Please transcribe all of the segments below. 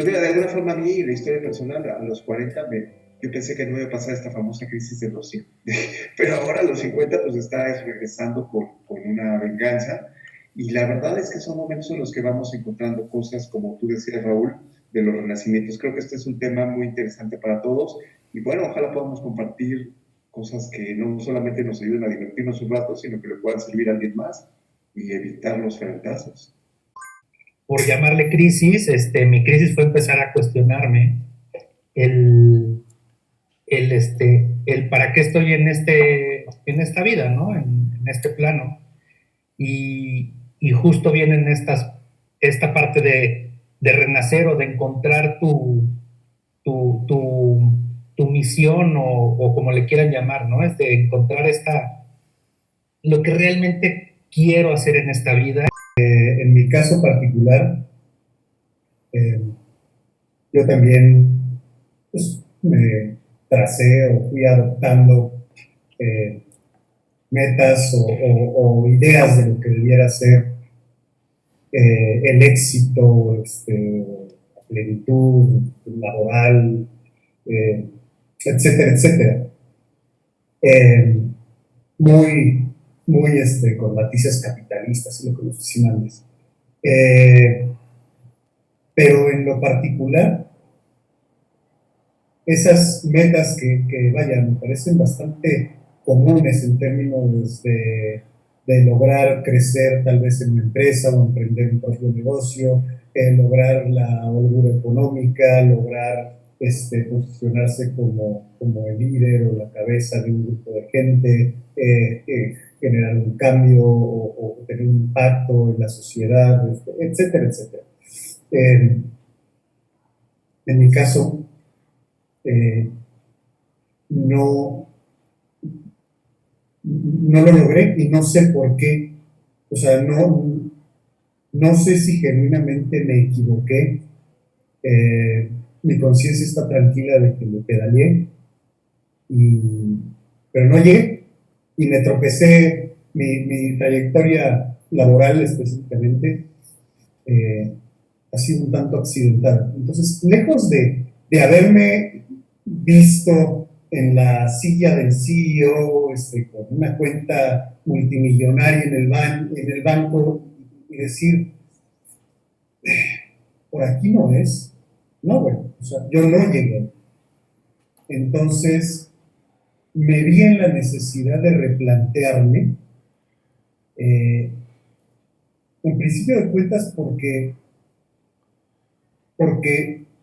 Pues mira, de alguna forma a mí, la historia personal, a los 40 yo pensé que no iba a pasar esta famosa crisis de los 100. Pero ahora a los 50 pues está regresando con una venganza. Y la verdad es que son momentos en los que vamos encontrando cosas, como tú decías, Raúl, de los renacimientos. Creo que este es un tema muy interesante para todos. Y bueno, ojalá podamos compartir cosas que no solamente nos ayuden a divertirnos un rato, sino que le puedan servir a alguien más y evitar los fracasos. Por llamarle crisis, mi crisis fue empezar a cuestionarme el, el para qué estoy en esta vida, ¿no? En este plano. Y justo vienen esta parte de renacer o de encontrar tu, tu, tu misión o como le quieran llamar, ¿no? Es de encontrar lo que realmente quiero hacer en esta vida. En mi caso particular, eh, yo también pues, me tracé o fui adoptando eh, metas o ideas de lo que debiera ser el éxito, la plenitud laboral, eh, etcétera, etcétera. Eh, muy, muy con matices capitalistas y lo que nos decían antes. Pero en lo particular, esas metas vayan, me parecen bastante comunes en términos de lograr crecer tal vez en una empresa o emprender un propio negocio, lograr la holgura económica, lograr posicionarse como el líder o la cabeza de un grupo de gente, generar un cambio o tener un impacto en la sociedad, etcétera, etcétera. En mi caso, eh, no, no lo logré y no sé por qué. O sea, no sé si genuinamente me equivoqué. Mi conciencia está tranquila de que me pedaleé, y, pero no llegué y me tropecé. Mi trayectoria laboral específicamente ha sido un tanto accidentada. Entonces, lejos de haberme visto en la silla del CEO, con una cuenta multimillonaria en el banco y decir, por aquí no es, no, bueno, o sea, yo no llegué. Entonces, me vi en la necesidad de replantearme, eh, en principio de cuentas, porque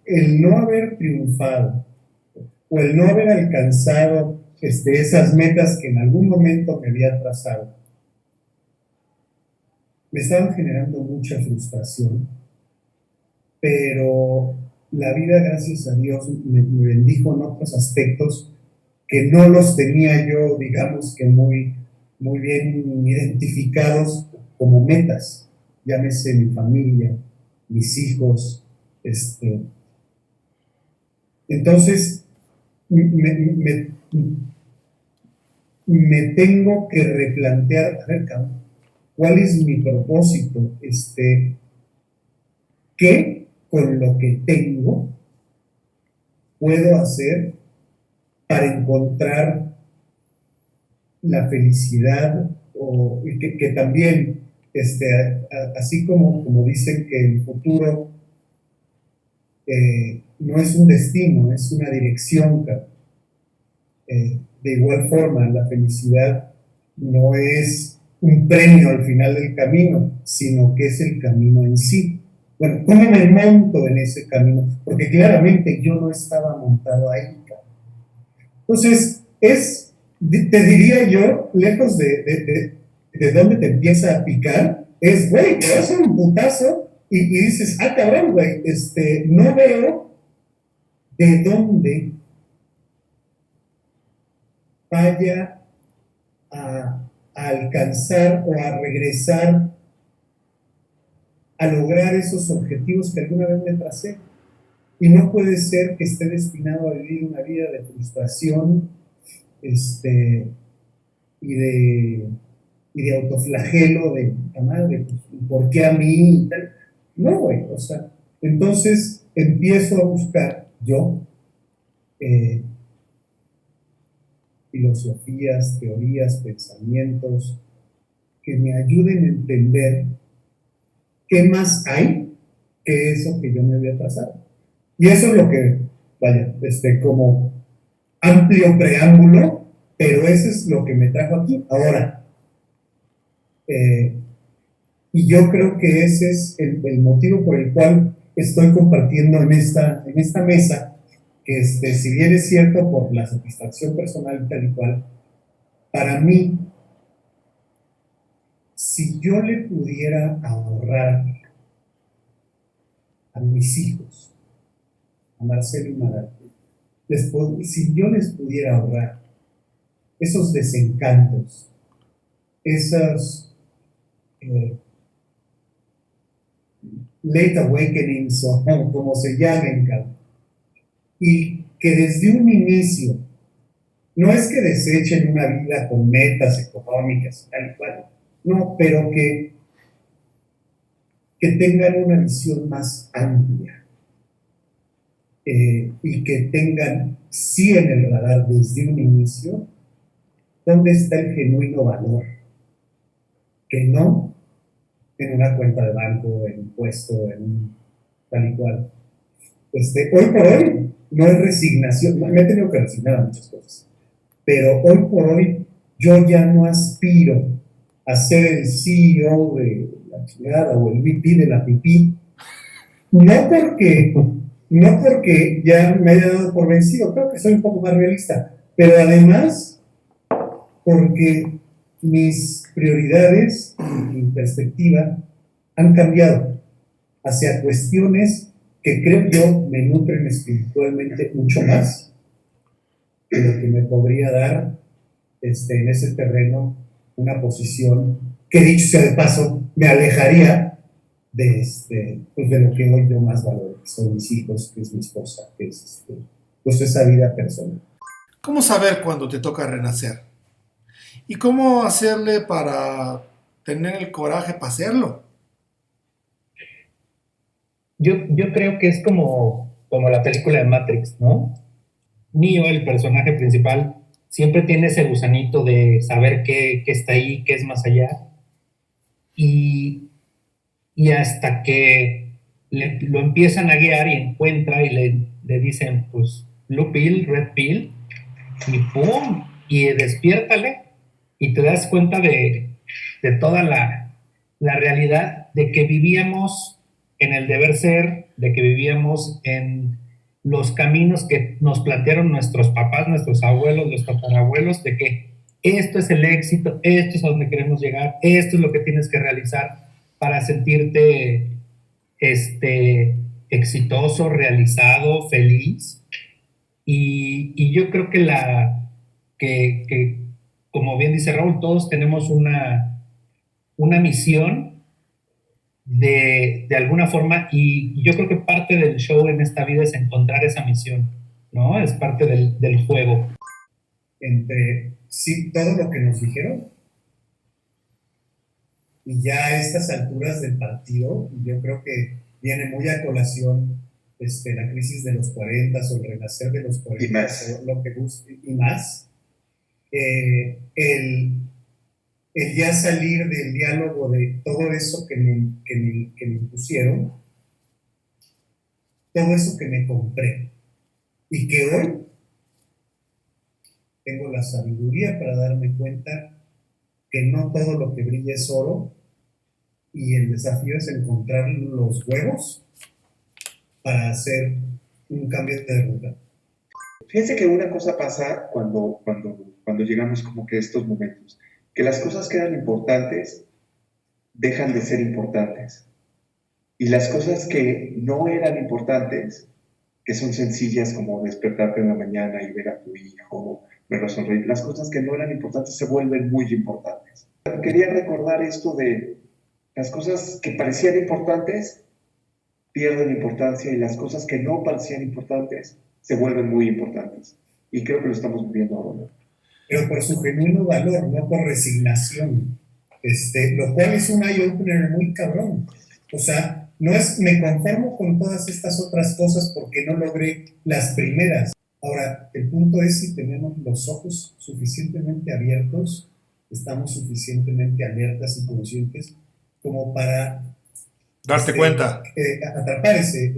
el no haber triunfado o el no haber alcanzado esas metas que en algún momento me había trazado, me estaban generando mucha frustración, pero la vida, gracias a Dios, me bendijo en otros aspectos que no los tenía yo, digamos que muy, muy bien identificados como metas. Llámese mi familia, mis hijos. Entonces, me, me, me tengo que replantear, a ver, cabrón, ¿cuál es mi propósito? ¿Qué con lo que tengo puedo hacer para encontrar la felicidad o que también, así como dicen que el futuro no es un destino, es una dirección, de igual forma la felicidad no es un premio al final del camino, sino que es el camino en sí. Bueno, ¿cómo me monto en ese camino? Porque claramente yo no estaba montado ahí. Entonces, te diría yo, lejos de dónde te empieza a picar, güey, te das un putazo y dices, ah, cabrón, güey, no veo de dónde vaya a alcanzar o a regresar a lograr esos objetivos que alguna vez me tracé. Y no puede ser que esté destinado a vivir una vida de frustración, y de, y de autoflagelo de la madre, pues, ¿por qué a mí? Y tal. No, güey, o sea, entonces empiezo a buscar yo filosofías, teorías, pensamientos que me ayuden a entender qué más hay que eso que yo me había trazado. Y eso es lo que, vaya, como amplio preámbulo, pero eso es lo que me trajo aquí. Ahora, y yo creo que ese es el motivo por el cual estoy compartiendo en esta mesa, que si bien es cierto por la satisfacción personal y tal y cual, para mí, si yo le pudiera ahorrar a mis hijos, a Marcelo y Marate, si yo les pudiera ahorrar esos desencantos, esos late awakenings o como se llamen, y que desde un inicio, no es que desechen una vida con metas económicas, tal y cual, no, pero que tengan una visión más amplia y que tengan, sí en el radar desde un inicio, dónde está el genuino valor, que no en una cuenta de banco, en un puesto, en un tal y cual. Hoy por hoy no es resignación, me he tenido que resignar a muchas cosas, pero hoy por hoy yo ya no aspiro a ser el CEO de la chingada o el VP de la pipí, no porque ya me haya dado por vencido, creo que soy un poco más realista, pero además porque mis prioridades y mi perspectiva han cambiado hacia cuestiones que creo yo me nutren espiritualmente mucho más que lo que me podría dar en ese terreno una posición que, dicho sea de paso, me alejaría pues de lo que hoy yo más valoro, que son mis hijos, que es mi esposa, que es pues esa vida personal. ¿Cómo saber cuándo te toca renacer? ¿Y cómo hacerle para tener el coraje para hacerlo? Yo creo que es como la película de Matrix, ¿no? Neo, el personaje principal, siempre tiene ese gusanito de saber qué está ahí, qué es más allá. Y hasta que lo empiezan a guiar y encuentra y le dicen, pues, blue pill, red pill, y ¡pum! Y despiértale y te das cuenta de toda la realidad de que vivíamos en el deber ser, de que vivíamos en los caminos que nos plantearon nuestros papás, nuestros abuelos, los tatarabuelos, de que esto es el éxito, esto es a donde queremos llegar, esto es lo que tienes que realizar para sentirte exitoso, realizado, feliz. Y yo creo que, como bien dice Raúl, todos tenemos una misión de alguna forma, y yo creo que parte del show en esta vida es encontrar esa misión, ¿no? Es parte del juego. Entre sí, todo lo que nos dijeron, y ya a estas alturas del partido, yo creo que viene muy a colación la crisis de los 40 o el renacer de los 40 o lo que guste, y más, el ya salir del diálogo de todo eso que me impusieron, todo eso que me compré, y que hoy tengo la sabiduría para darme cuenta que no todo lo que brilla es oro, y el desafío es encontrar los huevos para hacer un cambio de ruta. Fíjense que una cosa pasa cuando llegamos como que a estos momentos, que las cosas que eran importantes dejan de ser importantes. Y las cosas que no eran importantes, que son sencillas como despertarte en la mañana y ver a tu hijo, verlo sonreír, las cosas que no eran importantes se vuelven muy importantes. Quería recordar esto de las cosas que parecían importantes pierden importancia y las cosas que no parecían importantes se vuelven muy importantes. Y creo que lo estamos viviendo ahora. Pero por su genuino valor, no por resignación. Lo cual es un eye-opener muy cabrón. O sea, No es me conformo con todas estas otras cosas porque no logré las primeras. Ahora, el punto es si tenemos los ojos suficientemente abiertos, estamos suficientemente alertas y conscientes como para Darte cuenta. atrapar ese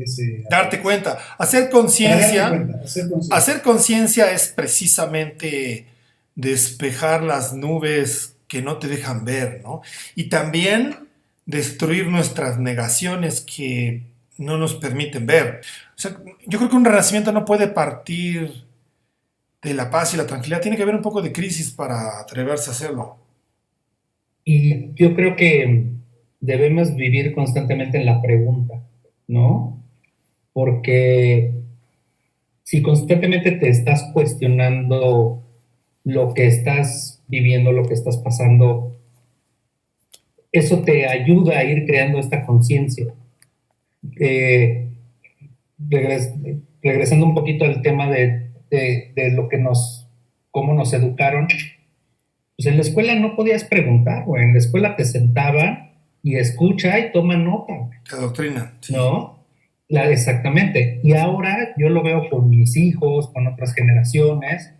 Darte cuenta. Hacer para darte conciencia. cuenta, hacer conciencia. Hacer conciencia es precisamente despejar las nubes que no te dejan ver, ¿no? Y también destruir nuestras negaciones que no nos permiten ver. O sea, yo creo que un renacimiento no puede partir de la paz y la tranquilidad. Tiene que haber un poco de crisis para atreverse a hacerlo. Y yo creo que debemos vivir constantemente en la pregunta, ¿no? Porque si constantemente te estás cuestionando lo que estás viviendo, lo que estás pasando, eso te ayuda a ir creando esta conciencia. Eh, regres- Regresando un poquito al tema de lo que cómo nos educaron, pues en la escuela no podías preguntar, güey. En la escuela te sentaban y escucha y toma nota, güey, La doctrina. Sí. ¿no? Exactamente. Y ahora yo lo veo con mis hijos, con otras generaciones,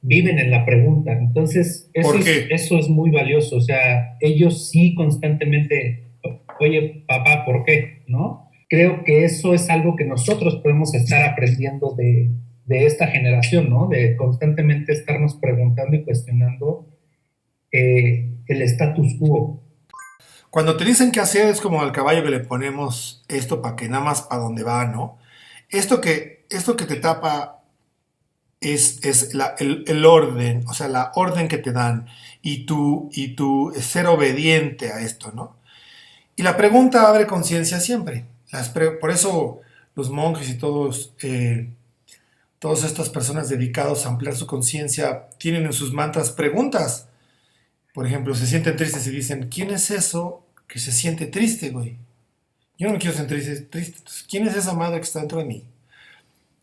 viven en la pregunta. Entonces, ¿Por qué? eso es muy valioso. O sea, ellos sí constantemente, oye, papá, ¿por qué? ¿No? Creo que eso es algo que nosotros podemos estar aprendiendo de esta generación, ¿no? De constantemente estarnos preguntando y cuestionando el status quo. Cuando te dicen qué hacer es como al caballo que le ponemos esto para que nada más para donde va, ¿no? Esto que te tapa es el orden, o sea, la orden que te dan y tu ser obediente a esto, ¿no? Y la pregunta abre conciencia siempre. Por eso los monjes y todas estas personas dedicados a ampliar su conciencia tienen en sus mantras preguntas. Por ejemplo, se sienten tristes y dicen, ¿quién es eso que se siente triste, güey? Yo no me quiero sentir triste. Entonces, ¿quién es esa madre que está dentro de mí?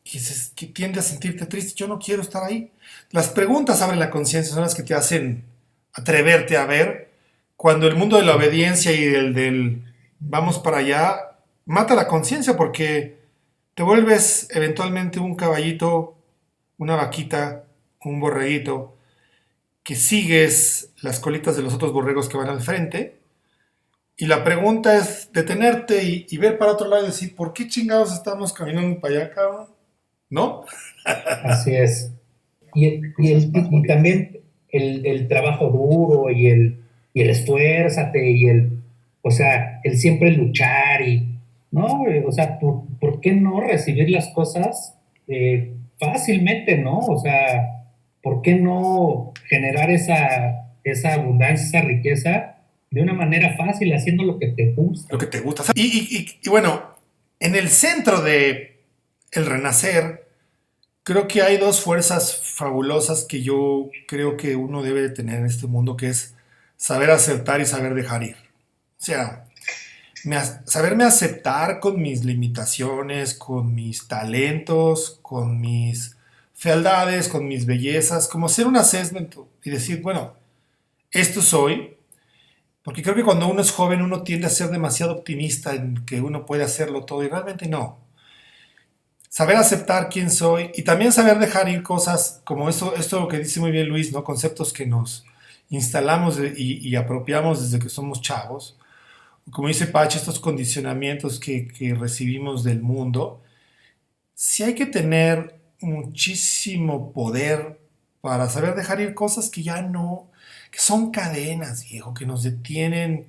Que tiende a sentirte triste. Yo no quiero estar ahí. Las preguntas abren la conciencia, son las que te hacen atreverte a ver cuando el mundo de la obediencia y del vamos para allá mata la conciencia porque te vuelves eventualmente un caballito, una vaquita, un borreguito, que sigues las colitas de los otros borregos que van al frente. Y la pregunta es detenerte y ver para otro lado y decir, ¿por qué chingados estamos caminando para allá, cabrón? ¿No? Así es. Y también el trabajo duro y el esfuérzate o sea, el siempre luchar ¿no? O sea, ¿por qué no recibir las cosas fácilmente, ¿no? O sea, ¿por qué no generar esa abundancia, esa riqueza de una manera fácil, haciendo lo que te gusta? Lo que te gusta. Y bueno, en el centro de el renacer, creo que hay dos fuerzas fabulosas que yo creo que uno debe de tener en este mundo, que es saber aceptar y saber dejar ir. O sea, saberme aceptar con mis limitaciones, con mis talentos, con mis fealdades, con mis bellezas, como hacer un assessment y decir, bueno, esto soy, porque creo que cuando uno es joven uno tiende a ser demasiado optimista en que uno puede hacerlo todo y realmente no. Saber aceptar quién soy y también saber dejar ir cosas como esto que dice muy bien Luis, ¿no? Conceptos que nos instalamos y apropiamos desde que somos chavos. Como dice Pache, estos condicionamientos que recibimos del mundo. Sí hay que tener muchísimo poder para saber dejar ir cosas que ya no, que son cadenas, viejo, que nos detienen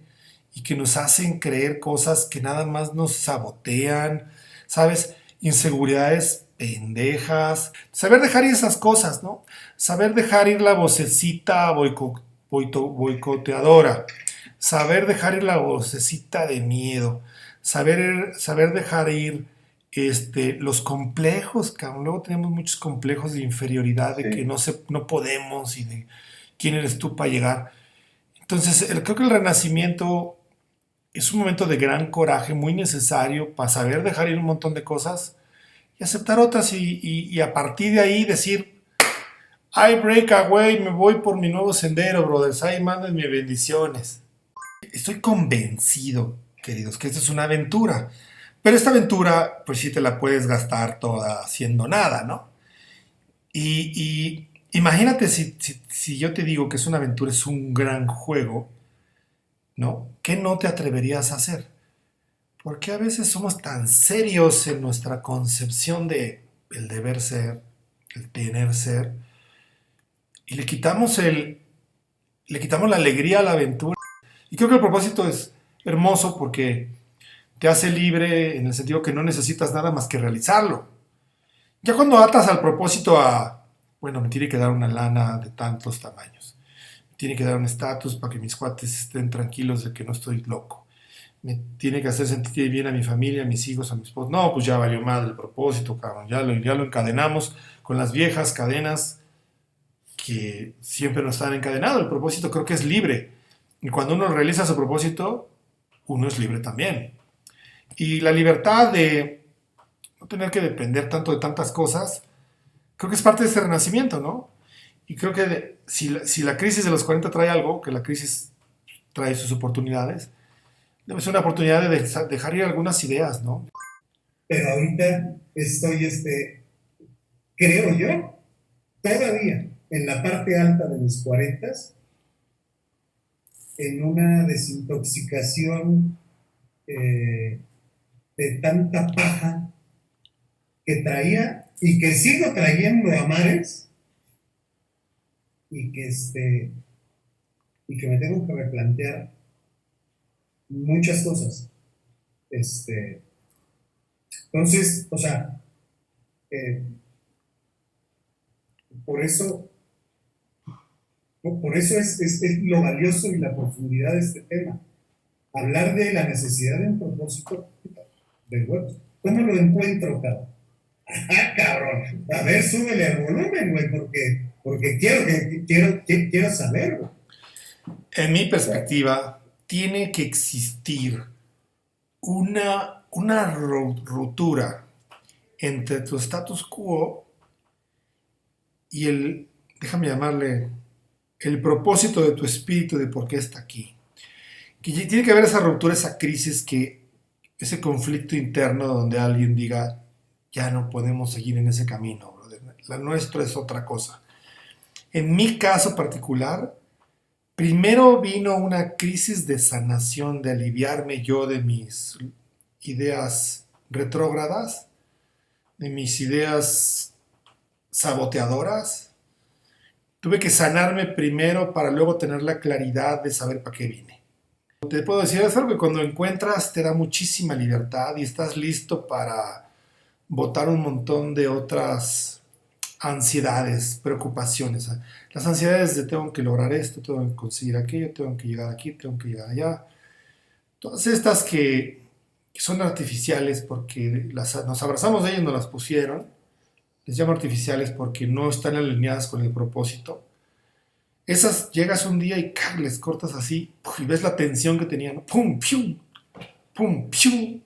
y que nos hacen creer cosas que nada más nos sabotean, ¿sabes? Inseguridades pendejas. Saber dejar ir esas cosas, ¿no? Saber dejar ir la vocecita boicoteadora. Saber dejar ir la vocecita de miedo. Saber dejar ir los complejos, cabrón. Luego tenemos muchos complejos de inferioridad, de que no podemos y de quién eres tú para llegar. Entonces, creo que el renacimiento es un momento de gran coraje, muy necesario para saber dejar ir un montón de cosas y aceptar otras y a partir de ahí decir, I break away, me voy por mi nuevo sendero, brothers. Ahí manden mis bendiciones. Estoy convencido queridos, que esto es una aventura. Pero esta aventura, pues sí te la puedes gastar toda haciendo nada, ¿no? Y imagínate si yo te digo que es una aventura, es un gran juego, ¿no? ¿Qué no te atreverías a hacer? Porque a veces somos tan serios en nuestra concepción de el deber ser, el tener ser, y le quitamos la alegría a la aventura. Y creo que el propósito es hermoso porque te hace libre en el sentido que no necesitas nada más que realizarlo. Ya cuando atas al propósito a, bueno, me tiene que dar una lana de tantos tamaños, me tiene que dar un estatus para que mis cuates estén tranquilos de que no estoy loco, me tiene que hacer sentir bien a mi familia, a mis hijos, a mi esposo. No, pues ya valió mal el propósito, cabrón. Ya lo encadenamos con las viejas cadenas que siempre nos están encadenados. El propósito creo que es libre. Y cuando uno realiza su propósito, uno es libre también. Y la libertad de no tener que depender tanto de tantas cosas, creo que es parte de ese renacimiento, ¿no? Y creo que si la crisis de los 40 trae algo, que la crisis trae sus oportunidades, debe ser una oportunidad de dejar ir algunas ideas, ¿no? Pero ahorita estoy, creo yo, todavía en la parte alta de mis 40, en una desintoxicación de tanta paja que traía y que sigo trayendo a mares y y que me tengo que replantear muchas cosas. Entonces, o sea, eh, por eso, por eso es lo valioso y la profundidad de este tema. Hablar de la necesidad de un propósito del web. ¿Cómo lo encuentro, cabrón? Ah, cabrón. A ver, súbele al volumen, güey, porque quiero saber, güey. En mi perspectiva, tiene que existir una ruptura entre tu status quo y déjame llamarle, el propósito de tu espíritu de por qué está aquí. Que tiene que haber esa ruptura, esa crisis, ese conflicto interno donde alguien diga, ya no podemos seguir en ese camino, brother. La nuestra es otra cosa. En mi caso particular, primero vino una crisis de sanación, de aliviarme yo de mis ideas retrógradas, de mis ideas saboteadoras. Tuve que sanarme primero para luego tener la claridad de saber para qué vine. Te puedo decir, es algo que cuando encuentras te da muchísima libertad y estás listo para botar un montón de otras ansiedades, preocupaciones. Las ansiedades de tengo que lograr esto, tengo que conseguir aquello, tengo que llegar aquí, tengo que llegar allá. Todas estas que son artificiales porque nos abrazamos de ellas, nos las pusieron. Les llamo artificiales porque no están alineadas con el propósito. Esas llegas un día y les cortas así y ves la tensión que tenían. Pum, pium, pum, pium,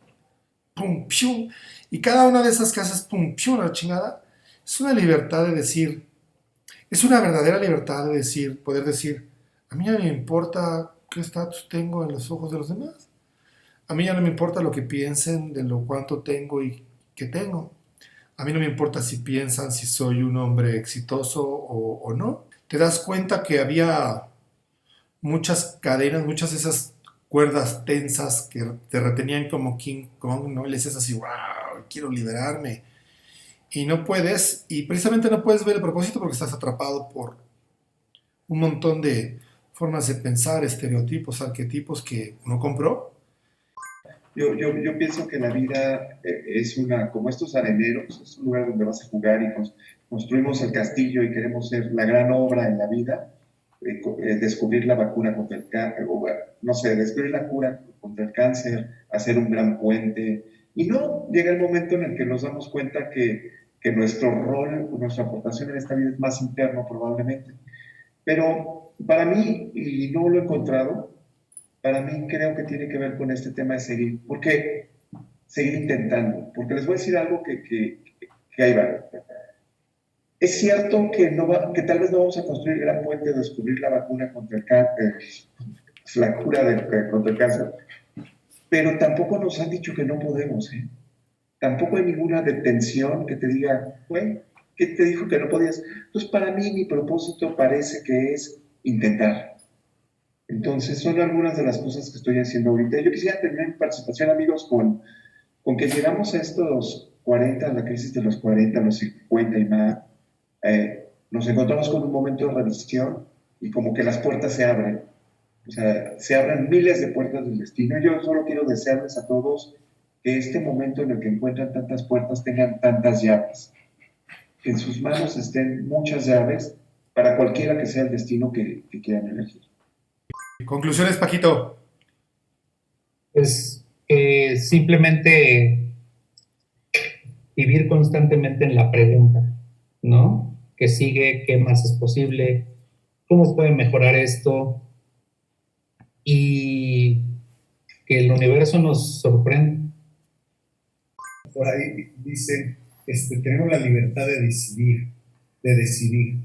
pum, pium. Y cada una de esas que haces pum, pium, la chingada, es una libertad de decir, es una verdadera libertad de decir, poder decir, a mí ya no me importa qué estatus tengo en los ojos de los demás. A mí ya no me importa lo que piensen de lo cuánto tengo y qué tengo. A mí no me importa si piensan si soy un hombre exitoso o no. Te das cuenta que había muchas cadenas, muchas de esas cuerdas tensas que te retenían como King Kong, ¿no? Y le dices así, wow, quiero liberarme. Y no puedes, y precisamente no puedes ver el propósito porque estás atrapado por un montón de formas de pensar, estereotipos, arquetipos que uno compró. Yo pienso que la vida es como estos areneros, es un lugar donde vas a jugar y construimos el castillo y queremos ser la gran obra en la vida, descubrir la vacuna contra el cáncer, no sé, descubrir la cura contra el cáncer, hacer un gran puente. Y no, llega el momento en el que nos damos cuenta que nuestro rol, nuestra aportación en esta vida es más interno probablemente. Pero para mí, y no lo he encontrado, para mí creo que tiene que ver con este tema de seguir, porque seguir intentando, porque les voy a decir algo que ahí va. Es cierto que tal vez no vamos a construir el gran puente descubrir la vacuna contra el cáncer, la cura contra el cáncer, pero tampoco nos han dicho que no podemos, ¿eh? Tampoco hay ninguna detención que te diga, güey, ¿qué te dijo que no podías? Entonces, para mí, mi propósito parece que es intentar. Entonces, son algunas de las cosas que estoy haciendo ahorita. Yo quisiera tener mi participación, amigos, con que llegamos a estos 40, la crisis de los 40, los 50 y más, nos encontramos con un momento de revisión y como que las puertas se abren. O sea, se abren miles de puertas del destino. Yo solo quiero desearles a todos que este momento en el que encuentran tantas puertas tengan tantas llaves, que en sus manos estén muchas llaves para cualquiera que sea el destino que quieran elegir. Conclusiones, Paquito. Pues simplemente vivir constantemente en la pregunta, ¿no? ¿Qué sigue? ¿Qué más es posible? ¿Cómo puede mejorar esto? Y que el universo nos sorprenda. Por ahí dice, tenemos la libertad de decidir, de decidir.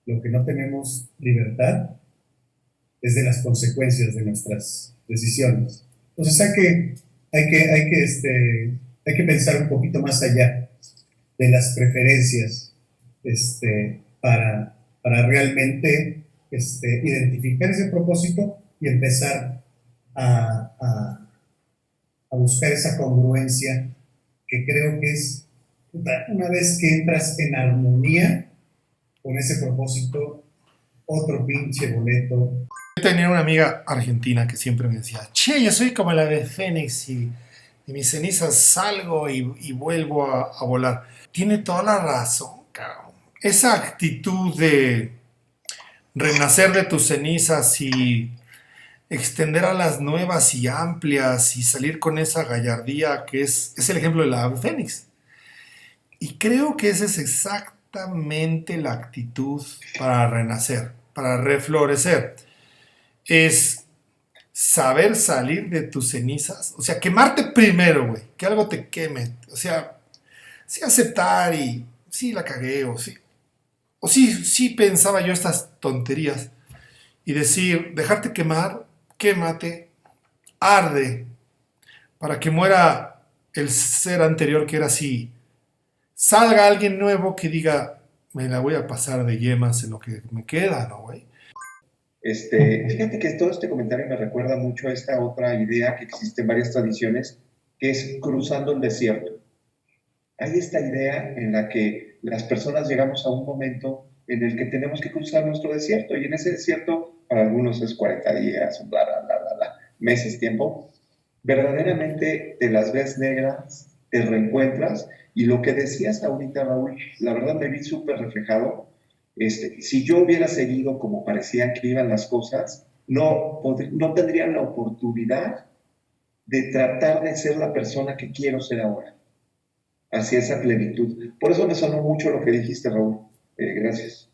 Lo que no tenemos libertad es de las consecuencias de nuestras decisiones. Entonces hay que pensar un poquito más allá de las preferencias, para realmente identificar ese propósito y empezar a buscar esa congruencia que creo que es, una vez que entras en armonía con ese propósito, otro pinche boleto. Yo tenía una amiga argentina que siempre me decía, che, yo soy como la de Fénix y de mis cenizas salgo y vuelvo a volar. Tiene toda la razón, cabrón. Esa actitud de renacer de tus cenizas y extender a las nuevas y amplias y salir con esa gallardía que es el ejemplo de la ave fénix. Y creo que esa es exactamente la actitud para renacer, para reflorecer. Es saber salir de tus cenizas, o sea, quemarte primero, güey, que algo te queme, o sea, sí aceptar y sí la cagué, o sí pensaba yo estas tonterías y decir, dejarte quemar, quémate, arde, para que muera el ser anterior que era así, salga alguien nuevo que diga, me la voy a pasar de yemas en lo que me queda, ¿no, güey? Fíjate que todo este comentario me recuerda mucho a esta otra idea que existe en varias tradiciones, que es cruzando el desierto. Hay esta idea en la que las personas llegamos a un momento en el que tenemos que cruzar nuestro desierto, y en ese desierto, para algunos es 40 días, bla, bla, bla, bla, bla, meses, tiempo, verdaderamente te las ves negras, te reencuentras, y lo que decías ahorita, Raúl, la verdad me vi súper reflejado. Si yo hubiera seguido como parecían que iban las cosas, no tendría la oportunidad de tratar de ser la persona que quiero ser ahora, hacia esa plenitud. Por eso me sonó mucho lo que dijiste, Raúl. Gracias.